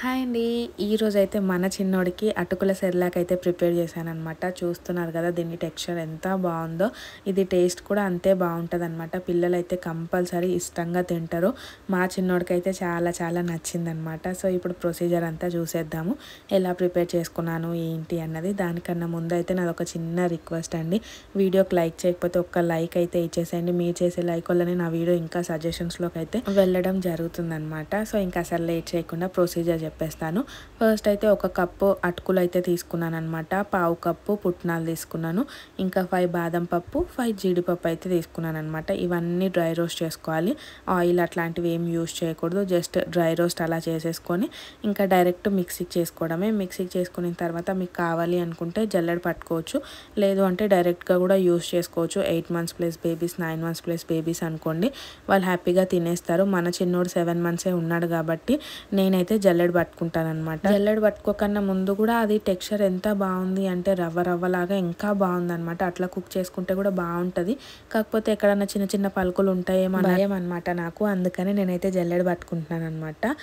Hi అండి. ఈరోజైతే మన చిన్నోడికి అటుకుల సెర్లాక్ అయితే ప్రిపేర్ చేశాననమాట. చూస్తున్నారు కదా దీని టెక్స్చర్ ఎంత బాగుందో. ఇది టేస్ట్ కూడా అంతే బాగుంటుందన్నమాట. పిల్లలైతే కంపల్సరీ ఇష్టంగా తింటారు. మా చిన్నోడికైతే చాలా నచ్చిందనమాట. సో ఇప్పుడు ప్రొసీజర్ అంతా చూసేద్దాము, ఎలా ప్రిపేర్ చేసుకున్నాను ఏంటి అన్నది. దానికన్నా ముందు అయితే నాది ఒక చిన్న రిక్వెస్ట్ అండి, వీడియోకి లైక్ చేయకపోతే ఒక్క లైక్ అయితే ఇచ్చేసేయండి. మీరు చేసే లైక్ వల్లనే నా వీడియో ఇంకా సజెషన్స్లోకి అయితే వెళ్ళడం జరుగుతుందనమాట. సో ఇంకా అసలు లేట్ చేయకుండా ప్రొసీజర్ చెప్పేస్తాను. ఫస్ట్ అయితే ఒక కప్పు అటుకులు అయితే తీసుకున్నాను అనమాట. పావు కప్పు పుట్నాలు తీసుకున్నాను. ఇంకా 5 బాదం పప్పు, 5 జీడిపప్పు అయితే తీసుకున్నాను అనమాట. ఇవన్నీ డ్రై రోస్ట్ చేసుకోవాలి. ఆయిల్ అట్లాంటివి ఏం యూస్ చేయకూడదు. జస్ట్ డ్రై రోస్ట్ అలా చేసేసుకొని ఇంకా డైరెక్ట్ మిక్సీకి చేసుకోవడమే. మిక్సీకి చేసుకున్న తర్వాత మీకు కావాలి అనుకుంటే జల్లెడ పట్టుకోవచ్చు, లేదు అంటే డైరెక్ట్గా కూడా యూస్ చేసుకోవచ్చు. 8 months plus babies, 9 months plus babies అనుకోండి, వాళ్ళు హ్యాపీగా తినేస్తారు. మన చిన్నోడు 7 months ఉన్నాడు కాబట్టి నేనైతే జల్లెడ పట్టుకుంటాను అనమాట. జల్లెడ పట్టుకోకన్నా ముందు కూడా అది టెక్స్చర్ ఎంత బాగుంది అంటే రవ్వలాగా ఇంకా బాగుందనమాట. అట్లా కుక్ చేసుకుంటే కూడా బాగుంటుంది. కాకపోతే ఎక్కడన్నా చిన్న పలుకులు ఉంటాయేమో భయం అనమాట నాకు, అందుకని నేనైతే జల్లెడ పట్టుకుంటున్నాను అనమాట.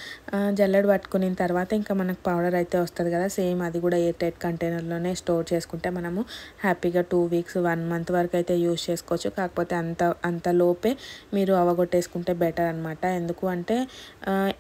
జల్లెడ పట్టుకున్న తర్వాత ఇంకా మనకు పౌడర్ అయితే వస్తుంది కదా, సేమ్ అది కూడా ఎయిర్ టైట్ కంటైనర్లోనే స్టోర్ చేసుకుంటే మనము హ్యాపీగా 2 weeks 1 month వరకు అయితే యూస్ చేసుకోవచ్చు. కాకపోతే అంత లోపే మీరు అవగొట్టేసుకుంటే బెటర్ అనమాట. ఎందుకు అంటే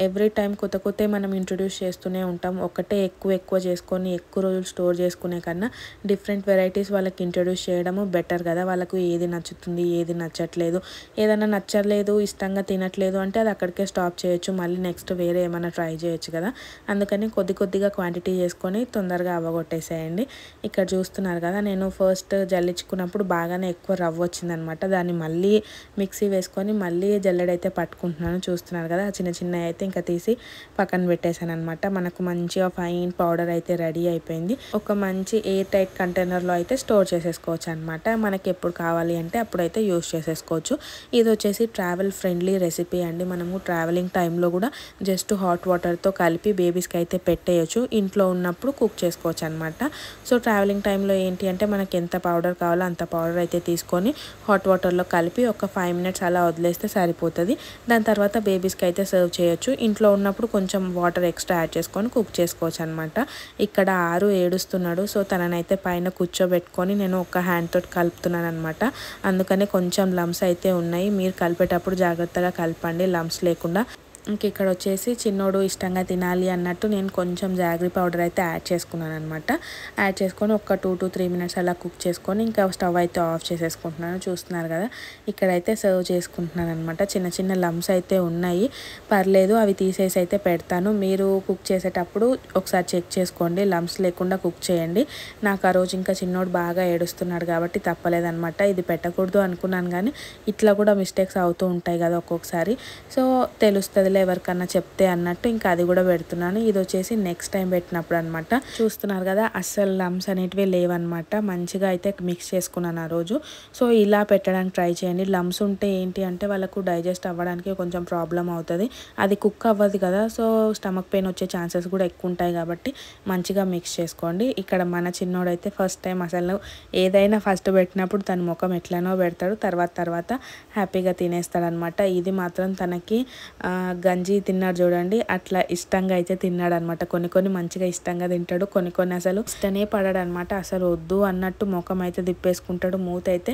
ఎవ్రీ టైం కొత్త మనం ఇంట్రొడ్యూస్ చేస్తూనే ఉంటాం. ఒకటే ఎక్కువ చేసుకొని ఎక్కువ రోజులు స్టోర్ చేసుకునే కన్నా డిఫరెంట్ వెరైటీస్ వాళ్ళకి ఇంట్రొడ్యూస్ చేయడము బెటర్ కదా. వాళ్ళకు ఏది నచ్చుతుంది, ఏది నచ్చట్లేదు, ఏదైనా నచ్చలేదు, ఇష్టంగా తినట్లేదు అంటే అది అక్కడికే స్టాప్ చేయొచ్చు. మళ్ళీ నెక్స్ట్ వేరే ఏమైనా ట్రై చేయొచ్చు కదా. అందుకని కొద్దిగా క్వాంటిటీ చేసుకొని తొందరగా అవ్వగొట్టేసేయండి. ఇక్కడ చూస్తున్నారు కదా, నేను ఫస్ట్ జల్లించుకున్నప్పుడు బాగానే ఎక్కువ రవ్వ వచ్చిందనమాట. దాన్ని మళ్ళీ మిక్సీ వేసుకొని మళ్ళీ జల్లెడైతే పట్టుకుంటున్నాను. చూస్తున్నారు కదా, చిన్న అయితే ఇంకా తీసి పక్కన పెట్టేశాను అనమాట. మనకు మంచిగా ఫైన్ పౌడర్ అయితే రెడీ అయిపోయింది. ఒక మంచి ఎయిర్ టైట్ కంటైనర్లో అయితే స్టోర్ చేసేసుకోవచ్చు అనమాట. మనకి ఎప్పుడు కావాలి అంటే అప్పుడైతే యూస్ చేసేసుకోవచ్చు. ఇది వచ్చేసి ట్రావెల్ ఫ్రెండ్లీ రెసిపీ అండి. మనము ట్రావెలింగ్ టైంలో కూడా జస్ట్ హాట్ వాటర్తో కలిపి బేబీస్కి అయితే పెట్టేయచ్చు. ఇంట్లో ఉన్నప్పుడు కుక్ చేసుకోవచ్చు అనమాట. సో ట్రావెలింగ్ టైంలో ఏంటి అంటే మనకి ఎంత పౌడర్ కావాలో అంత పౌడర్ అయితే తీసుకొని హాట్ వాటర్లో కలిపి ఒక 5 minutes అలా వదిలేస్తే సరిపోతుంది. దాని తర్వాత బేబీస్కి అయితే సర్వ్ చేయొచ్చు. ఇంట్లో ఉన్నప్పుడు కొంచెం వాటర్ ఎక్స్ట్రా యాడ్ చేసుకొని కుక్ చేసుకోవచ్చు అనమాట. ఇక్కడ ఏడుస్తున్నాడు. సో తననైతే పైన కూర్చోబెట్టుకొని నేను ఒక హ్యాండ్ తోటి కలుపుతున్నాను అనమాట. అందుకని కొంచెం లమ్స్ అయితే ఉన్నాయి. మీరు కలిపేటప్పుడు జాగ్రత్తగా కలపండి, లమ్స్ లేకుండా. ఇంక ఇక్కడ వచ్చేసి చిన్నోడు ఇష్టంగా తినాలి అన్నట్టు నేను కొంచెం జాగ్రీ పౌడర్ అయితే యాడ్ చేసుకున్నాను అనమాట. యాడ్ చేసుకొని ఒక 2 to 3 minutes అలా కుక్ చేసుకొని ఇంకా స్టవ్ అయితే ఆఫ్ చేసేసుకుంటున్నాను. చూస్తున్నారు కదా, ఇక్కడైతే సర్వ్ చేసుకుంటున్నాను అనమాట. చిన్న లమ్స్ అయితే ఉన్నాయి, పర్లేదు, అవి తీసేసి అయితే పెడతాను. మీరు కుక్ చేసేటప్పుడు ఒకసారి చెక్ చేసుకోండి, లమ్స్ లేకుండా కుక్ చేయండి. నాకు ఆ రోజు ఇంకా చిన్నోడు బాగా ఏడుస్తున్నాడు కాబట్టి తప్పలేదనమాట. ఇది పెట్టకూడదు అనుకున్నాను కానీ ఇట్లా కూడా మిస్టేక్స్ అవుతూ ఉంటాయి కదా ఒక్కొక్కసారి. సో తెలుస్తుంది ఎవరికన్నా చెప్తే అన్నట్టు ఇంకా అది కూడా పెడుతున్నాను. ఇది వచ్చేసి నెక్స్ట్ టైం పెట్టినప్పుడు అనమాట. చూస్తున్నారు కదా, అస్సలు లమ్స్ అనేటివి లేవన్నమాట. మంచిగా అయితే మిక్స్ చేసుకున్నాను ఆ రోజు. సో ఇలా పెట్టడానికి ట్రై చేయండి. లమ్స్ ఉంటే ఏంటి అంటే వాళ్ళకు డైజెస్ట్ అవ్వడానికి కొంచెం ప్రాబ్లం అవుతుంది, అది కుక్ అవ్వదు కదా. సో స్టమక్ పెయిన్ వచ్చే ఛాన్సెస్ కూడా ఎక్కువ ఉంటాయి కాబట్టి మంచిగా మిక్స్ చేసుకోండి. ఇక్కడ మన చిన్నోడైతే ఫస్ట్ టైం అసలు ఏదైనా ఫస్ట్ పెట్టినప్పుడు తన ముఖం ఎట్లనో పెడతాడు, తర్వాత హ్యాపీగా తినేస్తాడనమాట. ఇది మాత్రం తనకి గంజి తిన్నాడు చూడండి, అట్లా ఇష్టంగా అయితే తిన్నాడు అనమాట. కొన్ని మంచిగా ఇష్టంగా తింటాడు, కొన్ని అసలు ఇష్టనే పడాడు అనమాట. అసలు వద్దు అన్నట్టు ముఖం అయితే తిప్పేసుకుంటాడు, మూత అయితే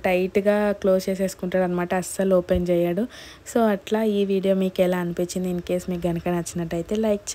టైట్గా క్లోజ్ చేసేసుకుంటాడు అనమాట, అస్సలు ఓపెన్ చేయడు. సో అట్లా ఈ వీడియో మీకు ఎలా అనిపించింది? ఇన్ కేస్ మీకు కనుక నచ్చినట్టయితే లైక్ చేయండి.